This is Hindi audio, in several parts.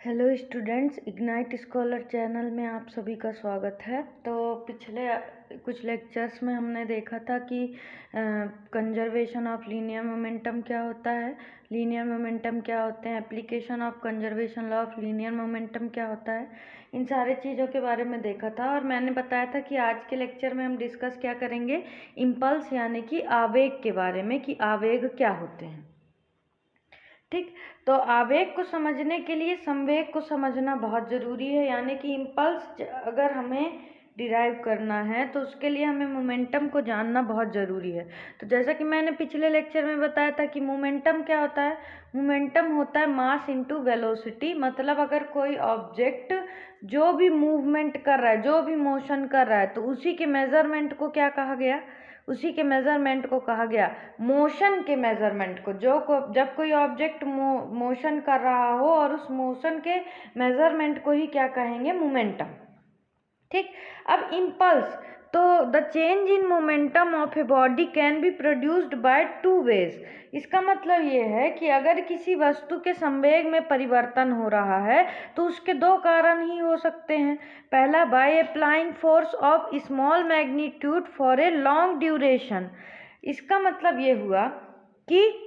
Hello students, ignite scholar channel में आप सभी का स्वागत है। तो पिछले कुछ लेक्चर्स में हमने देखा था कि कंजर्वेशन ऑफ लीनियर मोमेंटम क्या होता है, लीनियर मोमेंटम क्या होते हैं, application of conservation law of linear momentum क्या होता है, इन सारे चीज़ों के बारे में देखा था। और मैंने बताया था कि आज के लेक्चर में हम डिस्कस क्या करेंगे, इम्पल्स यानी कि आवेग के बारे में, कि आवेग क्या होते हैं। ठीक, तो आवेग को समझने के लिए संवेग को समझना बहुत ज़रूरी है। यानी कि इम्पल्स अगर हमें डिराइव करना है तो उसके लिए हमें मोमेंटम को जानना बहुत ज़रूरी है। तो जैसा कि मैंने पिछले लेक्चर में बताया था कि मोमेंटम क्या होता है, मोमेंटम होता है मास इनटू वेलोसिटी। मतलब अगर कोई ऑब्जेक्ट जो भी मूवमेंट कर रहा है, जो भी मोशन कर रहा है, तो उसी के मेजरमेंट को क्या कहा गया, उसी के मेजरमेंट को कहा गया मोशन के मेजरमेंट को। जब कोई ऑब्जेक्ट मोशन कर रहा हो और उस मोशन के मेजरमेंट को ही क्या कहेंगे, मोमेंटम। ठीक, अब इम्पल्स, तो the change in momentum of a body can be produced by two ways. इसका मतलब ये है कि अगर किसी वस्तु के संवेग में परिवर्तन हो रहा है तो उसके दो कारण ही हो सकते हैं। पहला, by applying force of small magnitude for a long duration. इसका मतलब ये हुआ कि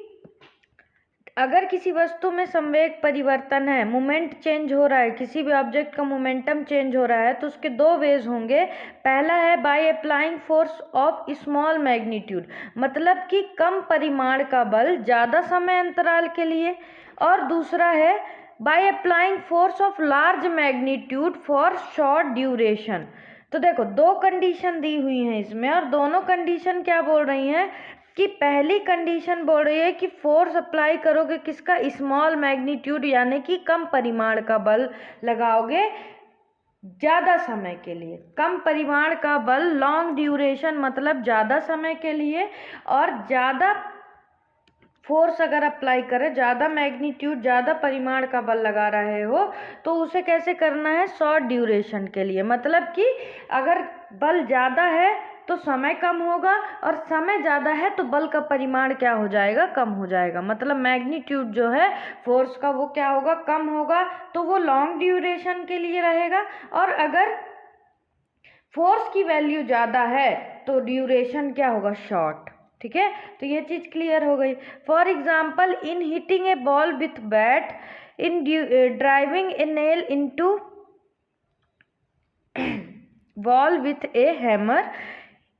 अगर किसी वस्तु में संवेग परिवर्तन है, मोमेंट चेंज हो रहा है, किसी भी ऑब्जेक्ट का मोमेंटम चेंज हो रहा है, तो उसके दो वेज होंगे। पहला है by applying force of small magnitude, मतलब कि कम परिमाण का बल ज़्यादा समय अंतराल के लिए। और दूसरा है by applying force of large magnitude for short duration. तो देखो, दो कंडीशन दी हुई हैं इसमें, और दोनों कंडीशन क्या बोल रही हैं कि पहली कंडीशन बोल रही है कि फोर्स अप्लाई करोगे किसका, स्मॉल मैग्नीट्यूड, यानी कि कम परिमाण का बल लगाओगे ज़्यादा समय के लिए। कम परिमाण का बल, लॉन्ग ड्यूरेशन, मतलब ज़्यादा समय के लिए। और ज़्यादा फोर्स अगर अप्लाई करें, ज़्यादा मैग्नीट्यूड, ज़्यादा परिमाण का बल लगा रहे हो, तो उसे कैसे करना है, शॉर्ट ड्यूरेशन के लिए। मतलब कि अगर बल ज़्यादा है तो समय कम होगा, और समय ज़्यादा है तो बल का परिमाण क्या हो जाएगा, कम हो जाएगा। मतलब मैग्नीट्यूड जो है फोर्स का वो क्या होगा, कम होगा, तो वो लॉन्ग ड्यूरेशन के लिए रहेगा। और अगर फोर्स की वैल्यू ज़्यादा है तो ड्यूरेशन क्या होगा, शॉर्ट। ठीक है, तो ये चीज़ क्लियर हो गई। For example, in hitting a ball with bat, in driving a nail into wall with a hammer,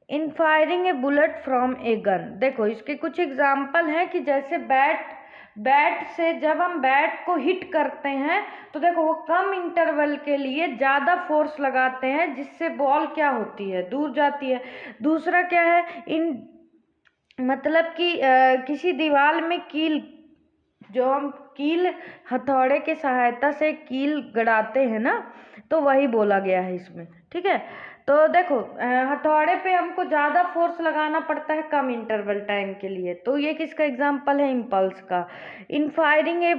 in firing a bullet from a gun. देखो, इसके कुछ एग्जाम्पल हैं कि जैसे बैट से जब हम बैट को हिट करते हैं तो देखो वो कम इंटरवल के लिए ज़्यादा फोर्स लगाते हैं, जिससे बॉल क्या होती है, दूर जाती है। दूसरा क्या है, मतलब कि किसी दीवार में कील, जो हम कील हथौड़े के सहायता से कील गड़ाते हैं ना, तो वही बोला गया है इसमें। ठीक है, तो देखो हथौड़े पे हमको ज़्यादा फोर्स लगाना पड़ता है कम इंटरवल टाइम के लिए। तो ये किसका एग्जांपल है, इम्पल्स का। In firing a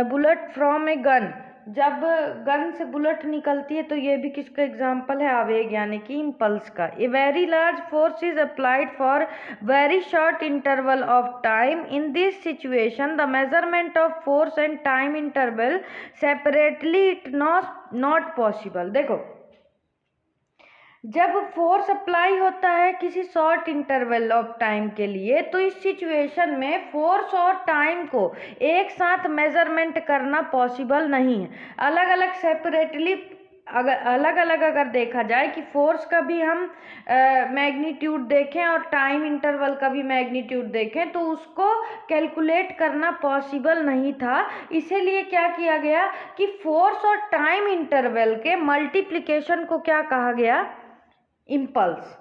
bullet from a gun, जब गन से बुलेट निकलती है, तो ये भी किसका एग्जांपल है, आवेग यानी कि इम्पल्स का। A very large force is applied for very short interval of time. In this situation, the measurement of force and time interval separately it not possible. देखो, जब फोर्स अप्लाई होता है किसी शॉर्ट इंटरवल ऑफ टाइम के लिए, तो इस सिचुएशन में फोर्स और टाइम को एक साथ मेजरमेंट करना पॉसिबल नहीं है। अलग अलग सेपरेटली, अलग अलग अगर देखा जाए कि फोर्स का भी हम मैग्नीट्यूड देखें और टाइम इंटरवल का भी मैग्नीट्यूड देखें, तो उसको कैलकुलेट करना पॉसिबल नहीं था। इसीलिए क्या किया गया कि फोर्स और टाइम इंटरवल के मल्टीप्लिकेशन को क्या कहा गया, इम्पल्स।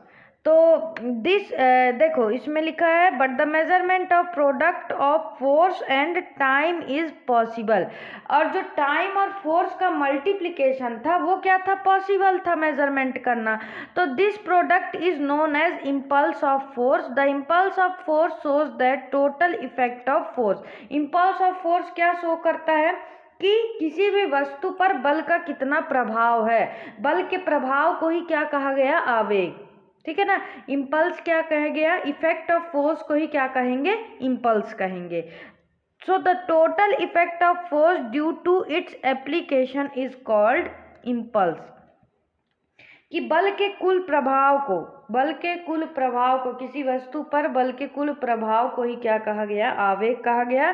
तो दिस देखो, इसमें लिखा है but the measurement of product of force and time is possible. और जो टाइम और फोर्स का मल्टीप्लिकेशन था वो क्या था, पॉसिबल था मेजरमेंट करना। तो this product is known as impulse of force. The impulse of force shows that total effect of force. Impulse of force क्या शो करता है कि किसी भी वस्तु पर बल का कितना प्रभाव है। बल के प्रभाव को ही क्या कहा गया, आवेग। ठीक है ना, इम्पल्स क्या कहा गया, इफेक्ट ऑफ फोर्स को ही क्या कहेंगे, इम्पल्स कहेंगे। So the total effect of force due to its application is called impulse. कि बल के कुल प्रभाव को किसी वस्तु पर बल के कुल प्रभाव को ही क्या कहा गया, आवेग कहा गया।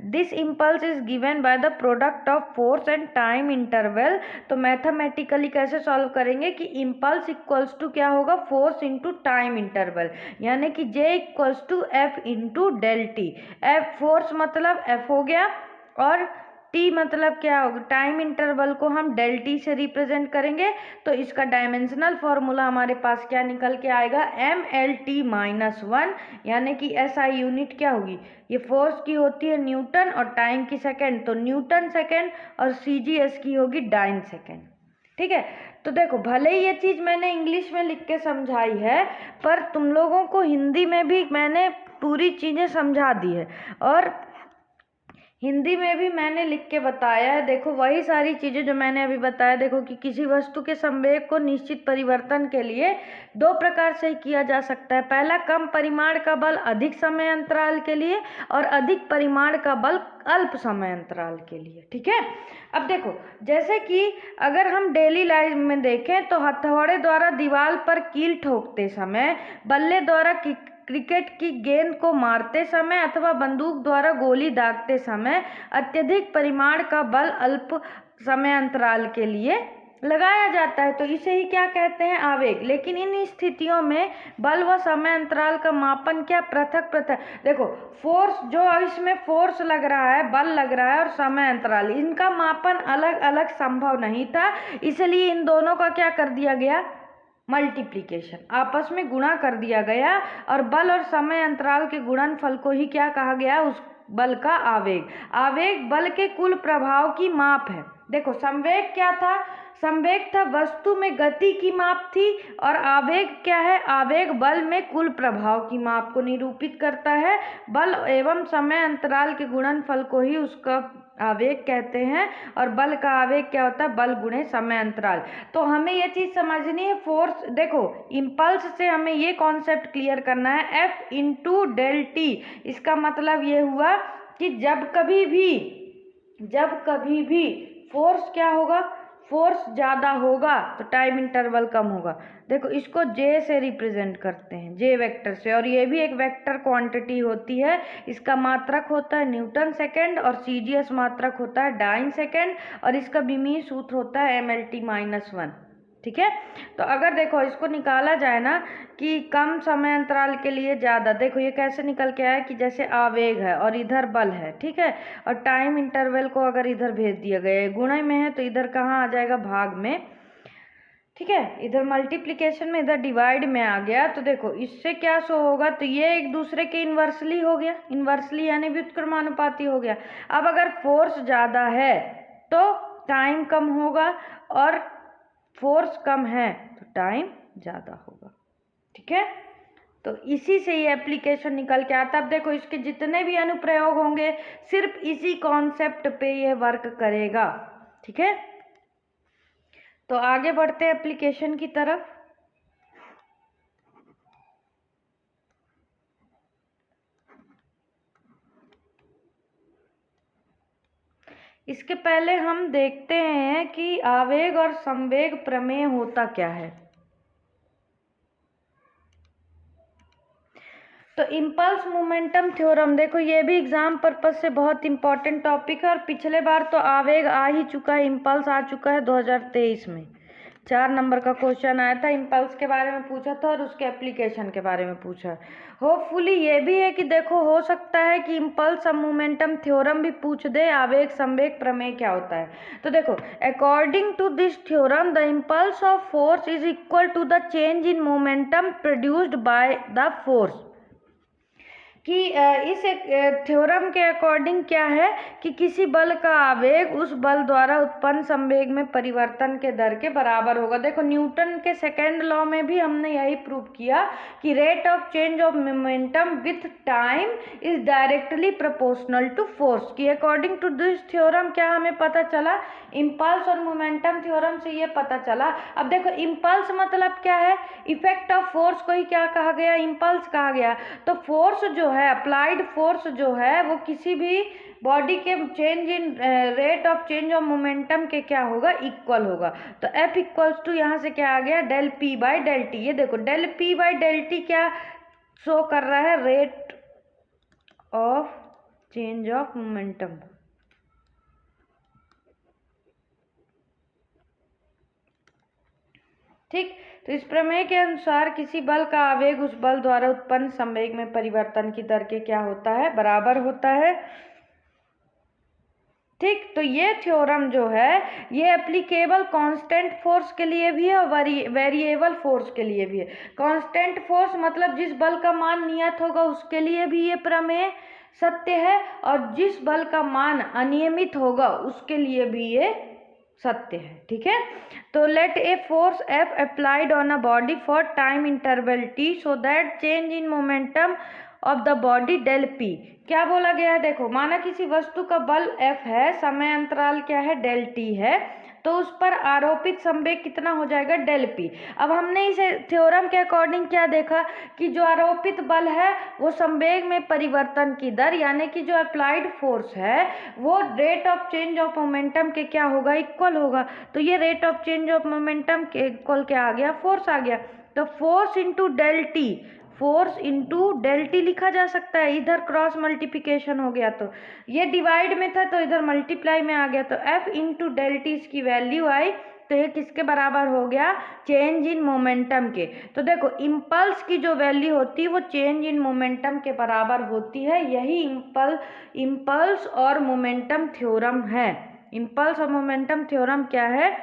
This impulse is given by the product of force and time interval. तो मैथमेटिकली कैसे सॉल्व करेंगे कि इम्पल्स इक्वल्स टू क्या होगा, फोर्स इंटू टाइम इंटरवल, यानी कि J equals to F into del T. F force मतलब F हो गया और टी मतलब क्या होगा, टाइम इंटरवल को हम डेल टी से रिप्रेजेंट करेंगे। तो इसका डायमेंशनल फॉर्मूला हमारे पास क्या निकल के आएगा, MLT-1, यानी कि SI यूनिट क्या होगी, ये फोर्स की होती है न्यूटन और टाइम की सेकेंड, तो न्यूटन सेकेंड, और CGS की होगी डाइन सेकेंड। ठीक है, तो देखो भले ही ये चीज़ मैंने इंग्लिश में लिख के समझाई है, पर तुम लोगों को हिंदी में भी मैंने पूरी चीज़ें समझा दी है और हिंदी में भी मैंने लिख के बताया है। देखो वही सारी चीज़ें जो मैंने अभी बताया, देखो कि किसी वस्तु के संवेग को निश्चित परिवर्तन के लिए दो प्रकार से किया जा सकता है। पहला, कम परिमाण का बल अधिक समय अंतराल के लिए, और अधिक परिमाण का बल अल्प समय अंतराल के लिए। ठीक है, अब देखो जैसे कि अगर हम डेली लाइफ में देखें तो हथौड़े द्वारा दीवार पर कील ठोकते समय, बल्ले द्वारा क्रिकेट की गेंद को मारते समय अथवा बंदूक द्वारा गोली दागते समय अत्यधिक परिमाण का बल अल्प समय अंतराल के लिए लगाया जाता है। तो इसे ही क्या कहते हैं, आवेग। लेकिन इन स्थितियों में बल व समय अंतराल का मापन क्या पृथक देखो फोर्स जो इसमें फोर्स लग रहा है, बल लग रहा है और समय अंतराल, इनका मापन अलग अलग संभव नहीं था, इसलिए इन दोनों का क्या कर दिया गया, मल्टीप्लिकेशन, आपस में गुणा कर दिया गया, और बल और समय अंतराल के गुणनफल को ही क्या कहा गया, उस बल का आवेग। आवेग बल के कुल प्रभाव की माप है। देखो संवेग क्या था, संवेग था वस्तु में गति की माप थी, और आवेग क्या है, आवेग बल में कुल प्रभाव की माप को निरूपित करता है। बल एवं समय अंतराल के गुणनफल को ही उसका आवेग कहते हैं, और बल का आवेग क्या होता है, बल गुणे समय अंतराल। तो हमें ये चीज़ समझनी है, फोर्स देखो इम्पल्स से हमें ये कॉन्सेप्ट क्लियर करना है, F इंटू डेल टी। इसका मतलब ये हुआ कि जब कभी भी फोर्स क्या होगा, फोर्स ज़्यादा होगा तो टाइम इंटरवल कम होगा। देखो इसको J से रिप्रेजेंट करते हैं, J वेक्टर से, और ये भी एक वेक्टर क्वांटिटी होती है। इसका मात्रक होता है न्यूटन सेकेंड और CGS मात्रक होता है डाइन सेकेंड, और इसका विमीय सूत्र होता है MLT-1। ठीक है, तो अगर देखो इसको निकाला जाए ना कि कम समय अंतराल के लिए ज़्यादा, देखो ये कैसे निकल के आया कि जैसे आवेग है और इधर बल है, ठीक है, और टाइम इंटरवल को अगर इधर भेज दिया गया, गुणा में है तो इधर कहाँ आ जाएगा, भाग में। ठीक है, इधर मल्टीप्लिकेशन में, इधर डिवाइड में आ गया। तो देखो इससे क्या शो होगा, तो ये एक दूसरे के इन्वर्सली हो गया, इन्वर्सली यानी व्युत्क्रमानुपाती हो गया। अब अगर फोर्स ज़्यादा है तो टाइम कम होगा, और फोर्स कम है तो टाइम ज़्यादा होगा। ठीक है, तो इसी से ये एप्लीकेशन निकल के आता है। अब देखो इसके जितने भी अनुप्रयोग होंगे सिर्फ इसी कॉन्सेप्ट पे ये वर्क करेगा। ठीक है, तो आगे बढ़ते हैं एप्लीकेशन की तरफ। इसके पहले हम देखते हैं कि आवेग और संवेग प्रमेय होता क्या है। तो इम्पल्स मोमेंटम थ्योरम, देखो ये भी एग्जाम पर्पज से बहुत इंपॉर्टेंट टॉपिक है, और पिछले बार तो आवेग आ ही चुका है, इम्पल्स आ चुका है 2023 में। 4 नंबर का क्वेश्चन आया था, इम्पल्स के बारे में पूछा था और उसके एप्लीकेशन के बारे में पूछा। होपफुली ये भी है कि देखो हो सकता है कि इम्पल्स और मोमेंटम थ्योरम भी पूछ दे, आवेग संवेग प्रमेय क्या होता है। तो देखो according to this theorem the impulse of force is equal to the change in momentum produced by the force. कि इस थ्योरम के अकॉर्डिंग क्या है कि किसी बल का आवेग उस बल द्वारा उत्पन्न संवेग में परिवर्तन के दर के बराबर होगा। देखो न्यूटन के सेकेंड लॉ में भी हमने यही प्रूव किया कि rate of change of momentum with time is directly proportional to force. की अकॉर्डिंग टू दिस थ्योरम क्या हमें पता चला, इम्पल्स और मोमेंटम थ्योरम से ये पता चला। अब देखो इम्पल्स मतलब क्या है, इफेक्ट ऑफ फोर्स को ही क्या कहा गया, इम्पल्स कहा गया। तो फोर्स जो है, अप्लाइड फोर्स जो है वो किसी भी बॉडी के change in rate of change of momentum के क्या होगा, इक्वल होगा। तो F इक्वल्स टू यहाँ से क्या आ गया, del P by del T. ये देखो del P by del T क्या शो कर रहा है, rate of change of momentum. ठीक, तो इस प्रमेय के अनुसार किसी बल का आवेग उस बल द्वारा उत्पन्न संवेग में परिवर्तन की दर के क्या होता है, बराबर होता है। ठीक, तो ये थ्योरम जो है ये एप्लीकेबल कांस्टेंट फोर्स के लिए भी है और वेरिएबल फोर्स के लिए भी है। कांस्टेंट फोर्स मतलब जिस बल का मान नियत होगा उसके लिए भी ये प्रमेय सत्य है, और जिस बल का मान अनियमित होगा उसके लिए भी ये सत्य है। ठीक है, तो let a force F applied on a body for time interval T so that change in momentum of the body del P। क्या बोला गया है, देखो माना किसी वस्तु का बल F है, समय अंतराल क्या है, डेल T है, तो उस पर आरोपित संवेग कितना हो जाएगा, डेल P। अब हमने इसे थ्योरम के अकॉर्डिंग क्या देखा कि जो आरोपित बल है वो संवेग में परिवर्तन की दर यानी कि जो अप्लाइड फोर्स है वो rate of change of momentum के क्या होगा, इक्वल होगा। तो ये rate of change of momentum के इक्वल क्या आ गया, फोर्स आ गया। तो force into del T, force into del T लिखा जा सकता है, इधर क्रॉस मल्टीप्लिकेशन हो गया तो ये डिवाइड में था तो इधर मल्टीप्लाई में आ गया, तो F इंटू डेल टी इसकी वैल्यू आई, तो ये किसके बराबर हो गया, चेंज इन मोमेंटम के। तो देखो इम्पल्स की जो वैल्यू होती है वो चेंज इन मोमेंटम के बराबर होती है, यही इम्पल्स और मोमेंटम थ्योरम है। इम्पल्स और मोमेंटम थ्योरम क्या है,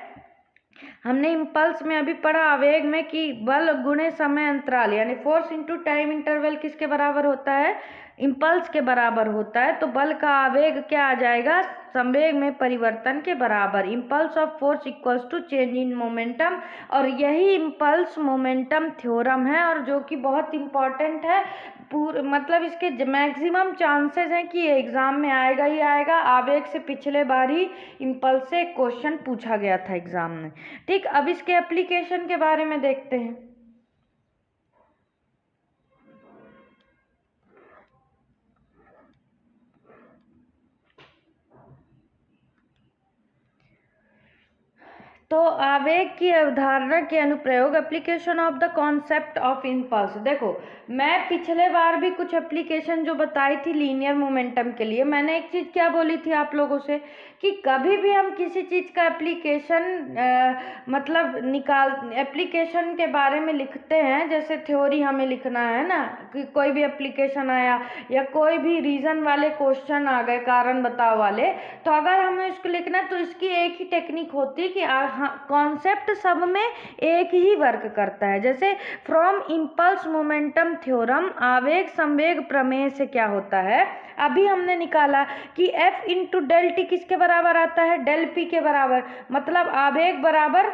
हमने इम्पल्स में अभी पढ़ा आवेग में कि बल गुणे समय अंतराल यानी फोर्स इंटू टाइम इंटरवल किसके बराबर होता है, इम्पल्स के बराबर होता है। तो बल का आवेग क्या आ जाएगा, संवेग में परिवर्तन के बराबर, impulse of force equals to change in momentum. और यही इम्पल्स मोमेंटम थ्योरम है और जो कि बहुत इम्पॉर्टेंट है, मतलब इसके मैक्सिमम चांसेस हैं कि एग्जाम में आएगा ही आएगा। आवेग से पिछले बार ही इम्पल्स से क्वेश्चन पूछा गया था एग्जाम में। ठीक, अब इसके एप्लीकेशन के बारे में देखते हैं। तो आवेग की अवधारणा के अनुप्रयोग, application of the concept of impulse. देखो मैं पिछले बार भी कुछ एप्लीकेशन जो बताई थी लीनियर मोमेंटम के लिए, मैंने एक चीज़ क्या बोली थी आप लोगों से कि कभी भी हम किसी चीज़ का एप्लीकेशन मतलब एप्लीकेशन के बारे में लिखते हैं, जैसे थ्योरी हमें लिखना है ना, कि कोई भी एप्लीकेशन आया या कोई भी रीज़न वाले क्वेश्चन आ गए, कारण बताओ वाले, तो अगर हमें इसको लिखना है तो इसकी एक ही टेक्निक होती है कि कॉन्सेप्ट सब में एक ही वर्क करता है। जैसे फ्रॉम इम्पल्स मोमेंटम थ्योरम आवेग संवेग प्रमेय से क्या होता है, अभी हमने निकाला कि F इंटू डेल टी किसके बराबर आता है, डेल P के बराबर, मतलब आवेग बराबर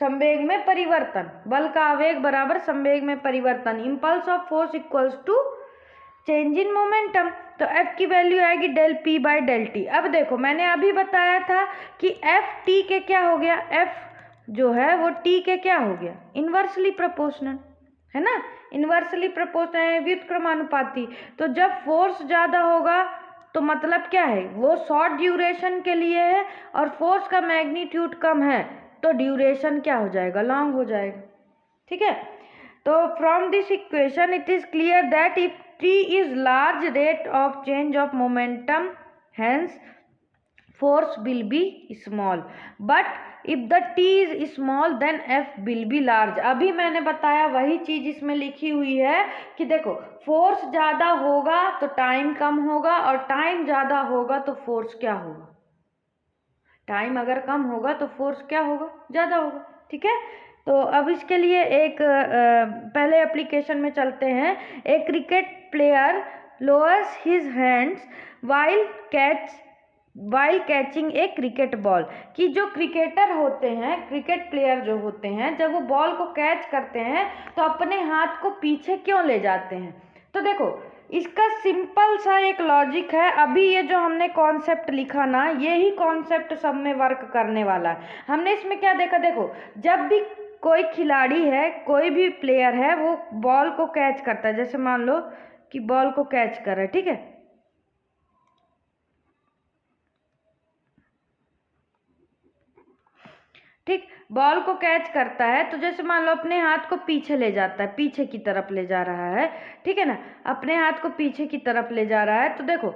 संवेग में परिवर्तन, बल का आवेग बराबर संवेग में परिवर्तन, impulse of force equals to change in momentum. तो F की वैल्यू आएगी del P by del T. अब देखो मैंने अभी बताया था कि F T के क्या हो गया, F जो है वो T के क्या हो गया, इन्वर्सली प्रोपोर्शनल है ना, इन्वर्सली प्रोपोर्शनल है, व्युत्क्रमानुपाती। तो जब फोर्स ज़्यादा होगा तो मतलब क्या है, वो शॉर्ट ड्यूरेशन के लिए है और फोर्स का मैग्नीट्यूड कम है तो ड्यूरेशन क्या हो जाएगा, लॉन्ग हो जाएगा। ठीक है, तो from this equation it is clear that if T is large rate of change of momentum, hence force will be small, but if the T is small then F will be large। अभी मैंने बताया वही चीज इसमें लिखी हुई है कि देखो फोर्स ज़्यादा होगा तो टाइम कम होगा और टाइम ज़्यादा होगा तो फोर्स क्या होगा, टाइम अगर कम होगा तो फोर्स क्या होगा, ज़्यादा होगा। ठीक है, तो अब इसके लिए एक पहले एप्लीकेशन में चलते हैं। A cricket player lowers his hands while catching a cricket ball, कि जो क्रिकेटर होते हैं, क्रिकेट प्लेयर जो होते हैं, जब वो बॉल को कैच करते हैं तो अपने हाथ को पीछे क्यों ले जाते हैं। तो देखो इसका सिंपल सा एक लॉजिक है, अभी ये जो हमने कॉन्सेप्ट लिखा ना, यही कॉन्सेप्ट सब में वर्क करने वाला है। हमने इसमें क्या देखा, देखो जब भी कोई खिलाड़ी है, कोई भी प्लेयर है, वो बॉल को कैच करता है, जैसे मान लो कि बॉल को कैच कर रहा है, ठीक है। ठीक, बॉल को कैच करता है तो जैसे मान लो अपने हाथ को पीछे ले जाता है, पीछे की तरफ ले जा रहा है, ठीक है ना, अपने हाथ को पीछे की तरफ ले जा रहा है। तो देखो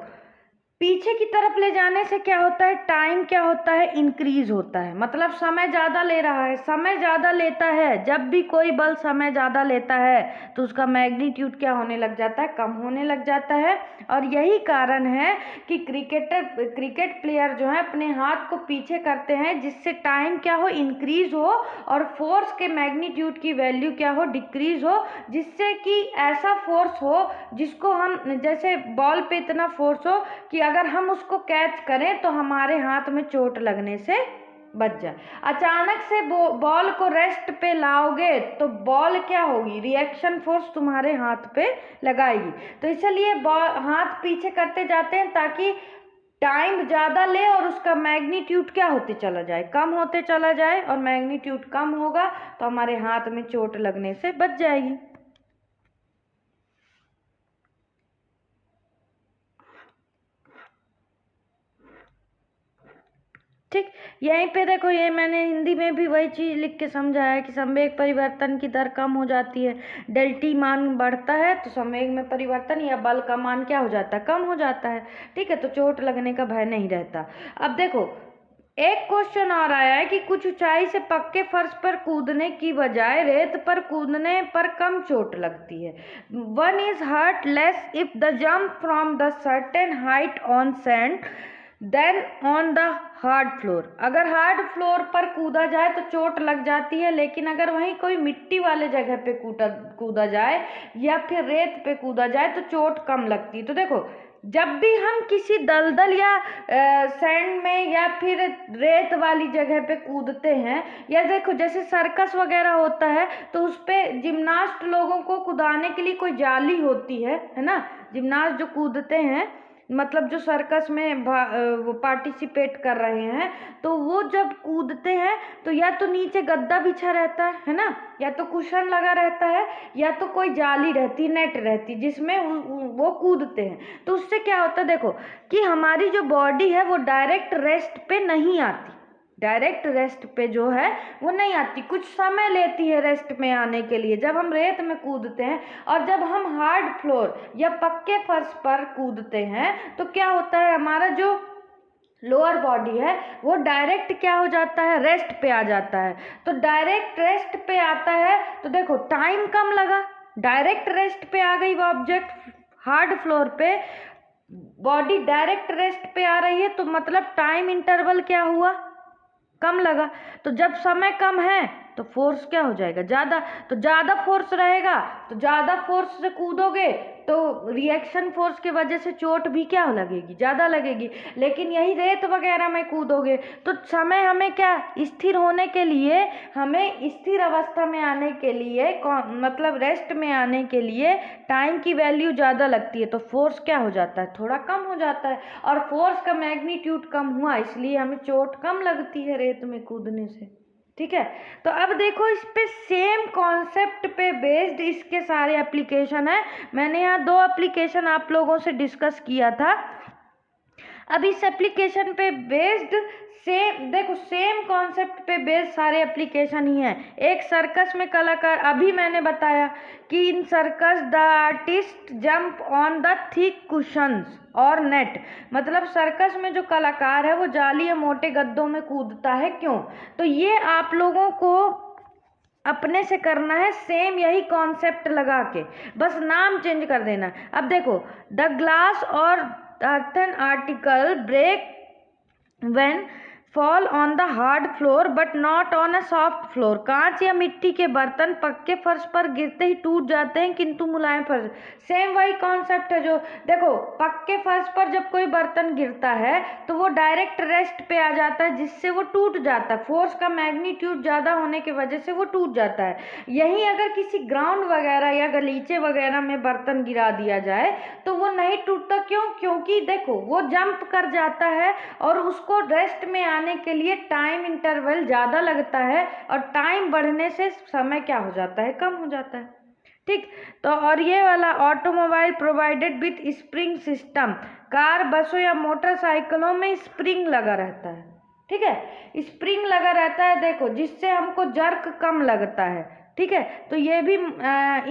पीछे की तरफ ले जाने से क्या होता है, टाइम क्या होता है, इंक्रीज होता है, मतलब समय ज़्यादा ले रहा है। समय ज़्यादा लेता है, जब भी कोई बल समय ज़्यादा लेता है तो उसका मैग्नीट्यूड क्या होने लग जाता है, कम होने लग जाता है। और यही कारण है कि क्रिकेट प्लेयर जो है अपने हाथ को पीछे करते हैं, जिससे टाइम क्या हो, इंक्रीज हो, और फोर्स के मैग्नीट्यूड की वैल्यू क्या हो, डिक्रीज हो, जिससे कि ऐसा फोर्स हो जिसको हम, जैसे बॉल पे इतना फोर्स हो कि अगर हम उसको कैच करें तो हमारे हाथ में चोट लगने से बच जाए। अचानक से बॉल को रेस्ट पे लाओगे तो बॉल क्या होगी, रिएक्शन फोर्स तुम्हारे हाथ पे लगाएगी। तो इसलिए हाथ पीछे करते जाते हैं ताकि टाइम ज़्यादा ले और उसका मैग्नीट्यूड क्या होते चला जाए, कम होते चला जाए, और मैग्नीट्यूड कम होगा तो हमारे हाथ में चोट लगने से बच जाएगी। ठीक, यहीं पे देखो, ये मैंने हिंदी में भी वही चीज़ लिख के समझाया कि संवेग परिवर्तन की दर कम हो जाती है, डेल्टी मान बढ़ता है तो संवेग में परिवर्तन या बल का मान क्या हो जाता है, कम हो जाता है। ठीक है, तो चोट लगने का भय नहीं रहता। अब देखो एक क्वेश्चन और आया है कि कुछ ऊंचाई से पक्के फर्श पर कूदने की बजाय रेत पर कूदने पर कम चोट लगती है। One is hurt less if the jump from the certain height on sand then on the hard floor. अगर हार्ड फ्लोर पर कूदा जाए तो चोट लग जाती है, लेकिन अगर वहीं कोई मिट्टी वाले जगह पे कूदा जाए या फिर रेत पे कूदा जाए तो चोट कम लगती है। तो देखो जब भी हम किसी दलदल या सैंड में या फिर रेत वाली जगह पे कूदते हैं, या देखो जैसे सर्कस वगैरह होता है तो उस पे जिम्नास्ट लोगों को कूदाने के लिए कोई जाली होती है ना। जिम्नास्ट जो कूदते हैं, मतलब जो सर्कस में वो पार्टिसिपेट कर रहे हैं, तो वो जब कूदते हैं तो या तो नीचे गद्दा बिछा रहता है ना, या तो कुशन लगा रहता है, या तो कोई जाली रहती, नेट रहती, जिसमें वो कूदते हैं। तो उससे क्या होता है देखो कि हमारी जो बॉडी है वो डायरेक्ट रेस्ट पे नहीं आती, डायरेक्ट रेस्ट पे जो है वो नहीं आती, कुछ समय लेती है रेस्ट में आने के लिए जब हम रेत में कूदते हैं। और जब हम हार्ड फ्लोर या पक्के फर्श पर कूदते हैं तो क्या होता है, हमारा जो लोअर बॉडी है वो डायरेक्ट क्या हो जाता है, रेस्ट पे आ जाता है। तो डायरेक्ट रेस्ट पे आता है तो देखो टाइम कम लगा, डायरेक्ट रेस्ट पे आ गई वो ऑब्जेक्ट, हार्ड फ्लोर पे बॉडी डायरेक्ट रेस्ट पे आ रही है, तो मतलब टाइम इंटरवल क्या हुआ, कम लगा। तो जब समय कम है तो फोर्स क्या हो जाएगा, ज़्यादा। तो ज़्यादा फोर्स रहेगा तो ज़्यादा फोर्स से कूदोगे तो रिएक्शन फोर्स की वजह से चोट भी क्या लगेगी, ज़्यादा लगेगी। लेकिन यही रेत वगैरह में कूदोगे तो समय हमें क्या, स्थिर होने के लिए, हमें स्थिर अवस्था में आने के लिए, मतलब रेस्ट में आने के लिए टाइम की वैल्यू ज़्यादा लगती है, तो फोर्स क्या हो जाता है, थोड़ा कम हो जाता है। और फोर्स का मैग्नीट्यूड कम हुआ इसलिए हमें चोट कम लगती है रेत में कूदने से। ठीक है, तो अब देखो इस पे सेम कॉन्सेप्ट पे बेस्ड इसके सारे एप्लीकेशन है। मैंने यहाँ 2 एप्लीकेशन आप लोगों से डिस्कस किया था। अब इस एप्लीकेशन पे बेस्ड सेम, देखो सेम कॉन्सेप्ट पे बेस्ड सारे एप्लीकेशन ही हैं। एक सर्कस में कलाकार, अभी मैंने बताया कि in circus the artist jump on the thick cushions और नेट, मतलब सर्कस में जो कलाकार है वो जाली या मोटे गद्दों में कूदता है, क्यों। तो ये आप लोगों को अपने से करना है, सेम यही कॉन्सेप्ट लगा के, बस नाम चेंज कर देना। अब देखो द ग्लास और earthen article break when fall on the hard floor but not on a soft floor। कांच या मिट्टी के बर्तन पक्के फर्श पर गिरते ही टूट जाते हैं किंतु मुलायम फर्श। सेम वही कॉन्सेप्ट है, जो देखो पक्के फर्श पर जब कोई बर्तन गिरता है तो वो डायरेक्ट रेस्ट पे आ जाता है, जिससे वो टूट जाता है, फोर्स का मैग्नीट्यूड ज़्यादा होने की वजह से वो टूट जाता है। यहीं अगर किसी ग्राउंड वगैरह या गलीचे वगैरह में बर्तन गिरा दिया जाए तो वो नहीं टूटता, क्यों, क्योंकि देखो वो जंप कर जाता है और उसको रेस्ट में आने के लिए टाइम इंटरवल ज़्यादा लगता है, और टाइम बढ़ने से समय क्या हो जाता है, कम हो जाता है। ठीक। तो और ये वाला automobile provided with spring system, car, बसों या मोटरसाइकिलों में स्प्रिंग लगा रहता है। ठीक है, स्प्रिंग लगा रहता है, देखो, जिससे हमको जर्क कम लगता है। ठीक है, तो ये भी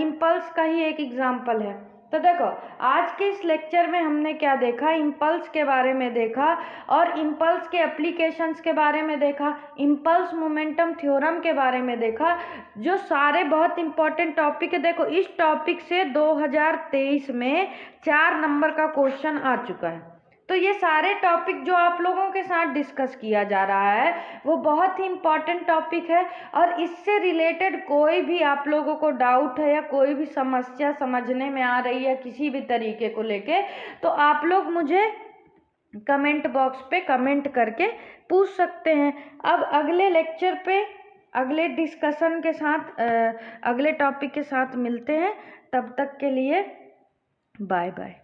इम्पल्स का ही एक एग्जाम्पल है। तो देखो, आज के इस लेक्चर में हमने क्या देखा, इम्पल्स के बारे में देखा और इम्पल्स के एप्लीकेशंस के बारे में देखा, इम्पल्स मोमेंटम थ्योरम के बारे में देखा, जो सारे बहुत इंपॉर्टेंट टॉपिक है। देखो, इस टॉपिक से 2023 में 4 नंबर का क्वेश्चन आ चुका है। तो ये सारे टॉपिक जो आप लोगों के साथ डिस्कस किया जा रहा है वो बहुत ही इम्पॉर्टेंट टॉपिक है, और इससे रिलेटेड कोई भी आप लोगों को डाउट है या कोई भी समस्या समझने में आ रही है किसी भी तरीके को लेके, तो आप लोग मुझे कमेंट बॉक्स पे कमेंट करके पूछ सकते हैं। अब अगले लेक्चर पे अगले डिस्कशन के साथ अगले टॉपिक के साथ मिलते हैं। तब तक के लिए बाय बाय।